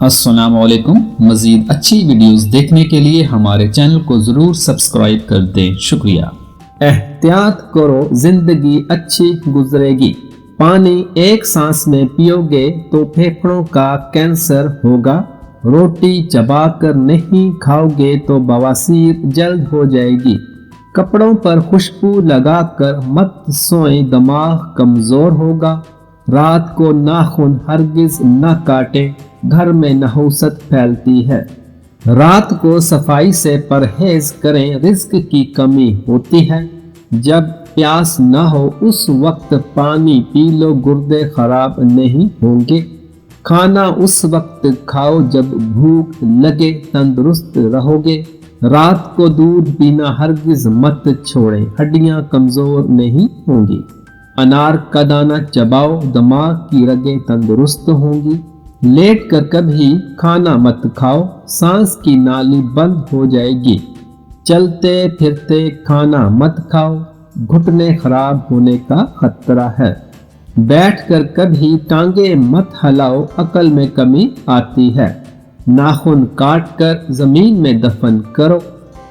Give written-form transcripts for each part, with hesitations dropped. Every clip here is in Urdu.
السلام علیکم۔ مزید اچھی ویڈیوز دیکھنے کے لیے ہمارے چینل کو ضرور سبسکرائب کر دیں، شکریہ۔ احتیاط کرو، زندگی اچھی گزرے گی۔ پانی ایک سانس میں پیو گے تو پھیپھڑوں کا کینسر ہوگا۔ روٹی چبا کر نہیں کھاؤ گے تو بواسیر جلد ہو جائے گی۔ کپڑوں پر خوشبو لگا کر مت سوئیں، دماغ کمزور ہوگا۔ رات کو ناخن ہرگز نہ کاٹیں، گھر میں نحوست پھیلتی ہے۔ رات کو صفائی سے پرہیز کریں، رزق کی کمی ہوتی ہے۔ جب پیاس نہ ہو اس وقت پانی پی لو، گردے خراب نہیں ہوں گے۔ کھانا اس وقت کھاؤ جب بھوک لگے، تندرست رہو گے۔ رات کو دودھ پینا ہرگز مت چھوڑیں، ہڈیاں کمزور نہیں ہوں گی۔ انار کا دانہ چباؤ، دماغ کی رگیں تندرست ہوں گی۔ لیٹ کر کبھی کھانا مت کھاؤ، سانس کی نالی بند ہو جائے گی۔ چلتے پھرتے کھانا مت کھاؤ، گھٹنے خراب ہونے کا خطرہ ہے۔ بیٹھ کر کبھی ٹانگیں مت ہلاؤ، عقل میں کمی آتی ہے۔ ناخن کاٹ کر زمین میں دفن کرو۔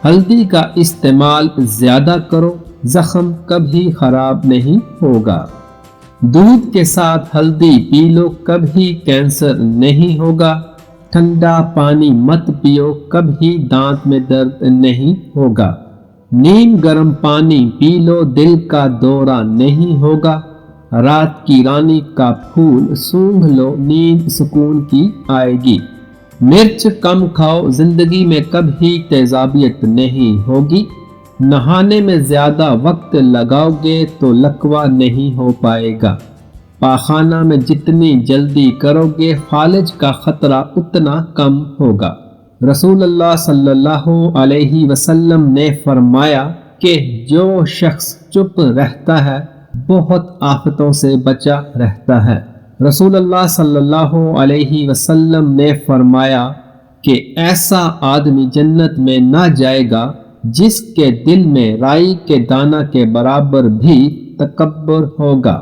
ہلدی کا استعمال زیادہ کرو، زخم کبھی خراب نہیں ہوگا۔ دودھ کے ساتھ ہلدی پی لو، کبھی کینسر نہیں ہوگا۔ ٹھنڈا پانی مت پیو، کبھی دانت میں درد نہیں ہوگا۔ نیم گرم پانی پی لو، دل کا دورہ نہیں ہوگا۔ رات کی رانی کا پھول سونگھ لو، نیند سکون کی آئے گی۔ مرچ کم کھاؤ، زندگی میں کبھی تیزابیت نہیں ہوگی۔ نہانے میں زیادہ وقت لگاؤ گے تو لکوہ نہیں ہو پائے گا۔ پاخانہ میں جتنی جلدی کرو گے، فالج کا خطرہ اتنا کم ہوگا۔ رسول اللہ صلی اللہ علیہ وسلم نے فرمایا کہ جو شخص چپ رہتا ہے بہت آفتوں سے بچا رہتا ہے۔ رسول اللہ صلی اللہ علیہ وسلم نے فرمایا کہ ایسا آدمی جنت میں نہ جائے گا جس کے دل میں رائی کے دانہ کے برابر بھی تکبر ہوگا۔